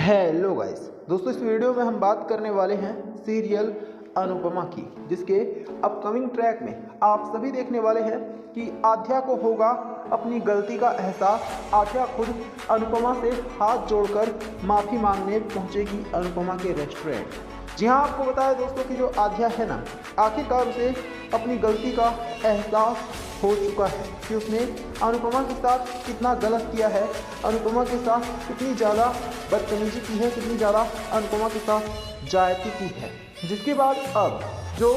Hello guys दोस्तों, इस video में हम बात करने वाले हैं सीरियल अनुपमा की, जिसके अपकमिंग ट्रैक में आप सभी देखने वाले हैं कि आध्या को होगा अपनी गलती का एहसास। आध्या खुद अनुपमा से हाथ जोड़कर माफ़ी मांगने पहुंचेगी अनुपमा के रेस्टोरेंट। जी हाँ, आपको बताया दोस्तों कि जो आध्या है ना, आखिरकार उसे अपनी गलती का एहसास हो चुका है कि उसने अनुपमा के साथ कितना गलत किया है, अनुपमा के साथ कितनी ज़्यादा बदतमीजी की है, कितनी ज़्यादा अनुपमा के साथ जायती की है। जिसके बाद अब जो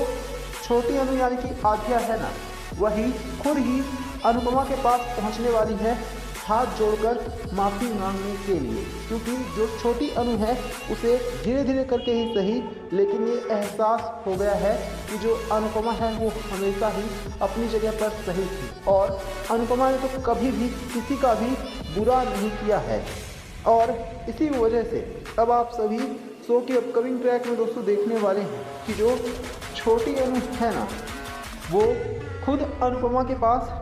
छोटी अनु यानी कि आध्या है ना, वही खुद ही अनुपमा के पास पहुंचने वाली है हाथ जोड़कर माफ़ी मांगने के लिए, क्योंकि जो छोटी अनु है उसे धीरे धीरे करके ही सही, लेकिन ये एहसास हो गया है कि जो अनुपमा है वो हमेशा ही अपनी जगह पर सही थी और अनुपमा ने तो कभी भी किसी का भी बुरा नहीं किया है। और इसी वजह से अब आप सभी शो के अपकमिंग ट्रैक में दोस्तों देखने वाले हैं कि जो छोटी अनु है ना, वो खुद अनुपमा के पास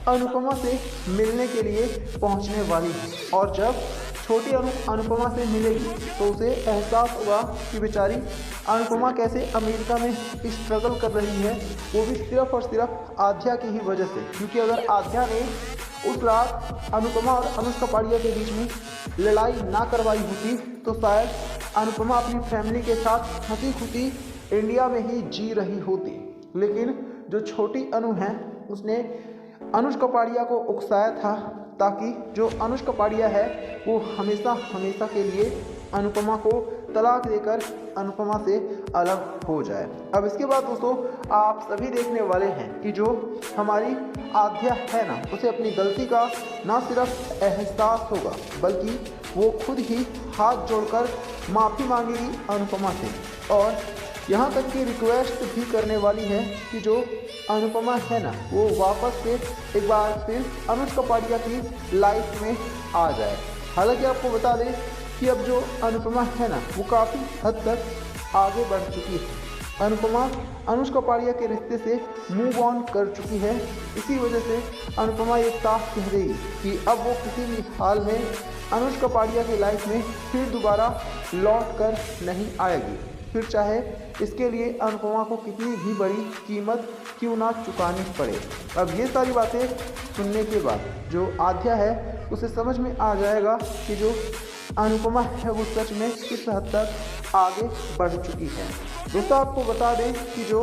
अनुपमा से मिलने के लिए पहुंचने वाली है। और जब छोटी अनुपमा से मिलेगी तो उसे एहसास होगा कि बेचारी अनुपमा कैसे अमेरिका में स्ट्रगल कर रही है, वो भी सिर्फ और सिर्फ आध्या की ही वजह से। क्योंकि अगर आध्या ने उस रात अनुपमा और अनुष्का पाड़िया के बीच में लड़ाई ना करवाई होती तो शायद अनुपमा अपनी फैमिली के साथ हंसी खुशी इंडिया में ही जी रही होती। लेकिन जो छोटी अनु है उसने अनुष्का पाड़िया को उकसाया था ताकि जो अनुष्का पाड़िया है वो हमेशा हमेशा के लिए अनुपमा को तलाक देकर अनुपमा से अलग हो जाए। अब इसके बाद दोस्तों आप सभी देखने वाले हैं कि जो हमारी आध्या है ना, उसे अपनी गलती का ना सिर्फ एहसास होगा बल्कि वो खुद ही हाथ जोड़कर माफ़ी मांगेगी अनुपमा से, और यहाँ तक कि रिक्वेस्ट भी करने वाली है कि जो अनुपमा है ना, वो वापस से एक बार फिर अनुष्का पाड़िया की लाइफ में आ जाए। हालांकि आपको बता दें कि अब जो अनुपमा है ना, वो काफ़ी हद तक आगे बढ़ चुकी है। अनुपमा अनुष्का पाड़िया के रिश्ते से मूव ऑन कर चुकी है। इसी वजह से अनुपमा ये साफ कह रही कि अब वो किसी भी हाल में अनुष्का पाड़िया की लाइफ में फिर दोबारा लौट कर नहीं आएगी, फिर चाहे इसके लिए अनुपमा को कितनी भी बड़ी कीमत क्यों ना चुकानी पड़े। अब ये सारी बातें सुनने के बाद जो आध्या है उसे समझ में आ जाएगा कि जो अनुपमा है वो सच में किस हद तक आगे बढ़ चुकी है। दोस्तों आपको बता दें कि जो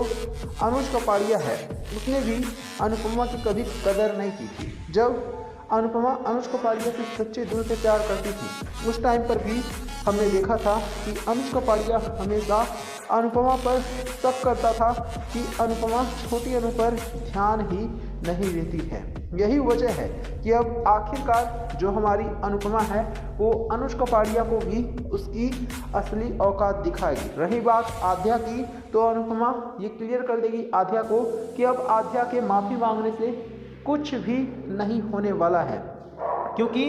अनुष्का पाड़िया है उसने भी अनुपमा की कभी कदर नहीं की थी। जब अनुपमा अनुष्का पाड़िया से सच्चे दिल से प्यार करती थी उस टाइम पर भी हमने देखा था कि अनुष्का पाड़िया हमेशा अनुपमा पर शक करता था कि अनुपमा छोटी अनु पर ध्यान ही नहीं देती है। यही वजह है कि अब आखिरकार जो हमारी अनुपमा है वो अनुष्का पाड़िया को भी उसकी असली औकात दिखाएगी। रही बात आध्या की, तो अनुपमा ये क्लियर कर देगी आध्या को कि अब आध्या के माफ़ी मांगने से कुछ भी नहीं होने वाला है, क्योंकि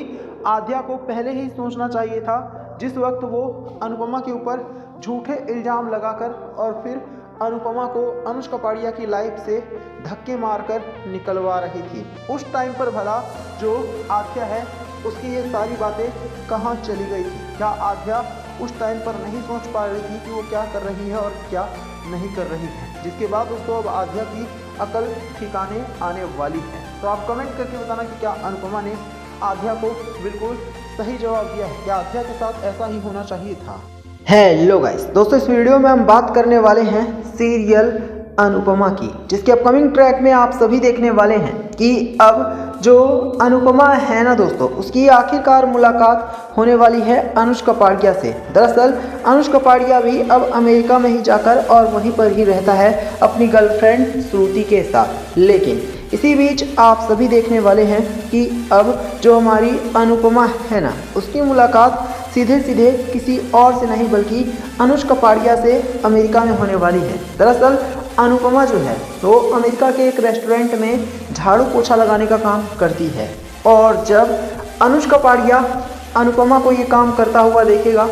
आध्या को पहले ही सोचना चाहिए था जिस वक्त वो अनुपमा के ऊपर झूठे इल्ज़ाम लगाकर और फिर अनुपमा को अनुष्का पाड़िया की लाइफ से धक्के मारकर निकलवा रही थी। उस टाइम पर भला जो आध्या है उसकी ये सारी बातें कहाँ चली गई थी? क्या आध्या उस टाइम पर नहीं सोच पा रही थी कि वो क्या कर रही है और क्या नहीं कर रही है? जिसके बाद दोस्तों अब आध्या की अकल ठिकाने आने वाली है। तो आप कमेंट करके बताना कि क्या अनुपमा ने आध्या को बिल्कुल सही जवाब दिया है, क्या आध्या के साथ ऐसा ही होना चाहिए था। हेलो गाइस दोस्तों, इस वीडियो में हम बात करने वाले हैं सीरियल अनुपमा की, जिसके अपकमिंग ट्रैक में आप सभी देखने वाले हैं कि अब जो अनुपमा है ना दोस्तों, उसकी आखिरकार मुलाकात होने वाली है अनुष्का पाड़िया से। दरअसल अनुष्का पाड़िया भी अब अमेरिका में ही जाकर और वहीं पर ही रहता है अपनी गर्लफ्रेंड श्रुति के साथ। लेकिन इसी बीच आप सभी देखने वाले हैं कि अब जो हमारी अनुपमा है ना, उसकी मुलाकात सीधे सीधे किसी और से नहीं बल्कि अनुष्का पाड़िया से अमेरिका में होने वाली है। दरअसल अनुपमा जो है वो अमेरिका के एक रेस्टोरेंट में झाड़ू पोछा लगाने का काम करती है, और जब अनुष्का पाड़िया अनुपमा को ये काम करता हुआ देखेगा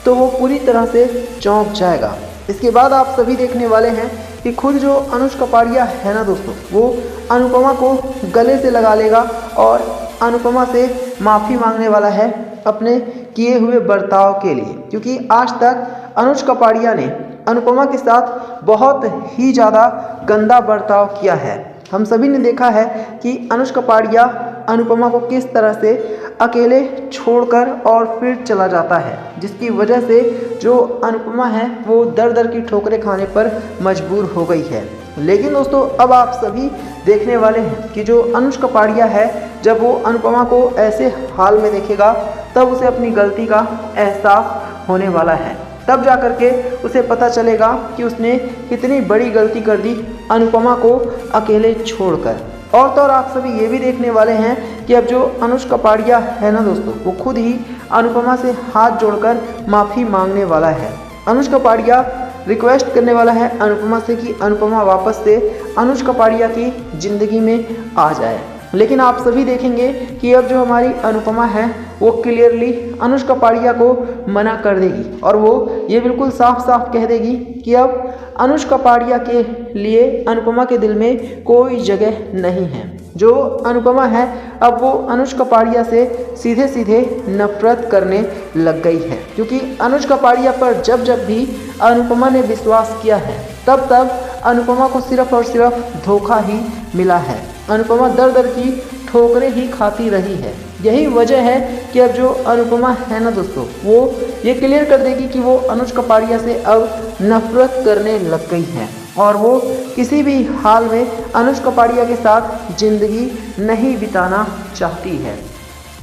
तो वो पूरी तरह से चौंक जाएगा। इसके बाद आप सभी देखने वाले हैं कि खुद जो अनुष्का पाड़िया है ना दोस्तों, वो अनुपमा को गले से लगा लेगा और अनुपमा से माफ़ी मांगने वाला है अपने किए हुए बर्ताव के लिए, क्योंकि आज तक अनुज कपाड़िया ने अनुपमा के साथ बहुत ही ज़्यादा गंदा बर्ताव किया है। हम सभी ने देखा है कि अनुज कपाड़िया अनुपमा को किस तरह से अकेले छोड़कर और फिर चला जाता है, जिसकी वजह से जो अनुपमा है वो दर दर की ठोकरें खाने पर मजबूर हो गई है। लेकिन दोस्तों अब आप सभी देखने वाले हैं कि जो अनुज कपाड़िया है, जब वो अनुपमा को ऐसे हाल में देखेगा तब उसे अपनी गलती का एहसास होने वाला है। तब जा कर के उसे पता चलेगा कि उसने कितनी बड़ी गलती कर दी अनुपमा को अकेले छोड़कर। और तो और आप सभी ये भी देखने वाले हैं कि अब जो अनुज कपाड़िया है ना दोस्तों, वो खुद ही अनुपमा से हाथ जोड़कर माफ़ी मांगने वाला है। अनुज कपाड़िया रिक्वेस्ट करने वाला है अनुपमा से कि अनुपमा वापस से अनुज कपाड़िया की ज़िंदगी में आ जाए। लेकिन आप सभी देखेंगे कि अब जो हमारी अनुपमा है वो क्लियरली अनुज कपाड़िया को मना कर देगी और वो ये बिल्कुल साफ साफ कह देगी कि अब अनुज कपाड़िया के लिए अनुपमा के दिल में कोई जगह नहीं है। जो अनुपमा है अब वो अनुज कपाड़िया से सीधे सीधे नफरत करने लग गई है, क्योंकि अनुज कपाड़िया पर जब जब भी अनुपमा ने विश्वास किया है तब तब अनुपमा को सिर्फ और सिर्फ धोखा ही मिला है। अनुपमा दर दर की ठोकरें ही खाती रही है। यही वजह है कि अब जो अनुपमा है ना दोस्तों, वो ये क्लियर कर देगी कि वो अनुज कपाड़िया से अब नफरत करने लग गई है और वो किसी भी हाल में अनुज कपाड़िया के साथ ज़िंदगी नहीं बिताना चाहती है।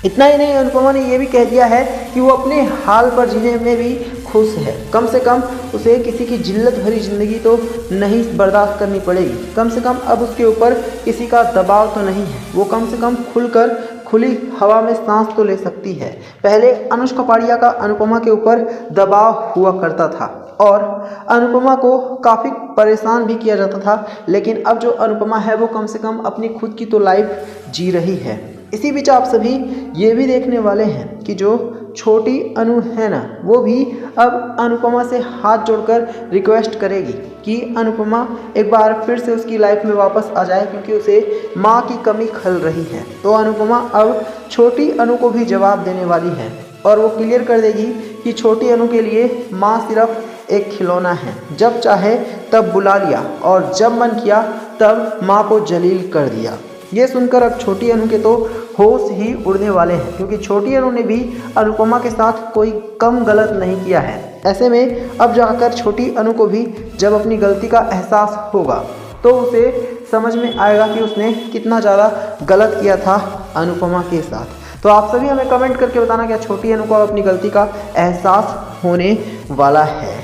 इतना ही नहीं, अनुपमा ने ये भी कह दिया है कि वो अपने हाल पर जीने में भी खुश है। कम से कम उसे किसी की जिल्लत भरी ज़िंदगी तो नहीं बर्दाश्त करनी पड़ेगी। कम से कम अब उसके ऊपर किसी का दबाव तो नहीं है। वो कम से कम खुलकर खुली हवा में सांस तो ले सकती है। पहले अनुज कपाड़िया का अनुपमा के ऊपर दबाव हुआ करता था और अनुपमा को काफ़ी परेशान भी किया जाता था, लेकिन अब जो अनुपमा है वो कम से कम अपनी खुद की तो लाइफ जी रही है। इसी बीच आप सभी ये भी देखने वाले हैं कि जो छोटी अनु है ना, वो भी अब अनुपमा से हाथ जोड़कर रिक्वेस्ट करेगी कि अनुपमा एक बार फिर से उसकी लाइफ में वापस आ जाए, क्योंकि उसे माँ की कमी खल रही है। तो अनुपमा अब छोटी अनु को भी जवाब देने वाली है और वो क्लियर कर देगी कि छोटी अनु के लिए माँ सिर्फ एक खिलौना है। जब चाहे तब बुला लिया और जब मन किया तब माँ को जलील कर दिया। ये सुनकर अब छोटी अनु के तो होश ही उड़ने वाले हैं, क्योंकि छोटी अनु ने भी अनुपमा के साथ कोई कम गलत नहीं किया है। ऐसे में अब जाकर छोटी अनु को भी जब अपनी गलती का एहसास होगा तो उसे समझ में आएगा कि उसने कितना ज़्यादा गलत किया था अनुपमा के साथ। तो आप सभी हमें कमेंट करके बताना क्या छोटी अनु को अपनी गलती का एहसास होने वाला है।